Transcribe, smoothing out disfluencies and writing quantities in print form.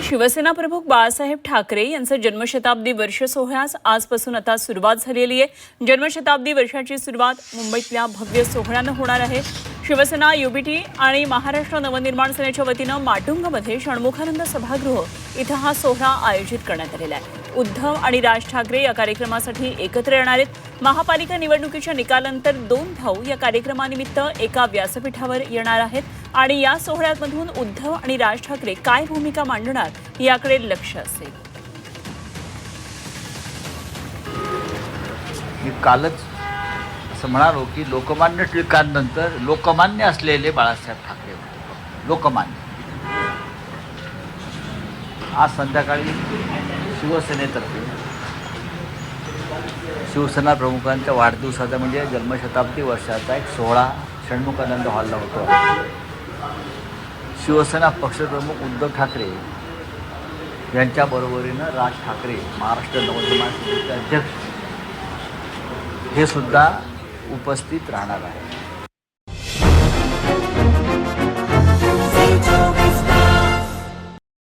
शिवसेना प्रमुख बाळासाहेब ठाकरे यांचं जन्मशताब्दी वर्ष सोहळ्यास आजपासून आता सुरुवात झालेली आहे। जन्मशताब्दी वर्षाची सुरुवात मुंबईतल्या भव्य सोहळ्यानं होणार आहे। शिवसेना युबीटी आणि महाराष्ट्र नवनिर्माण सेनेच्या वतीनं माटुंगामध्ये षण्मुखानंद सभागृह इथं हा सोहळा आयोजित करण्यात आलेला आहे। उद्धव आणि राज ठाकरे या कार्यक्रमासाठी एकत्र येणार आहेत। महापालिका निवडणुकीच्या निकालानंतर दोन भाऊ या कार्यक्रमानिमित्त एका व्यासपीठावर येणार आहेत आणि या सोहळ्यामधून उद्धव आणि राज ठाकरे काय भूमिका मांडणार याकडे लक्ष असेल। मी कालच असं म्हणालो की लोकमान्य टिळकांनंतर लोकमान्य असलेले बाळासाहेब ठाकरे होते। लोकमान्य आज संध्याकाळी शिवसेनेतर्फे शिवसेना प्रमुखांच्या वाढदिवसाचा म्हणजे जन्मशताब्दी वर्षाचा एक सोहळा षण्मुखानंद हॉलला होतो। शिवसेना पक्षप्रमुख उद्धव ठाकरे यांच्याबरोबरीनं राज ठाकरे महाराष्ट्र नवनिर्माण सेनेचे अध्यक्ष हे सुद्धा उपस्थित राहणार आहे।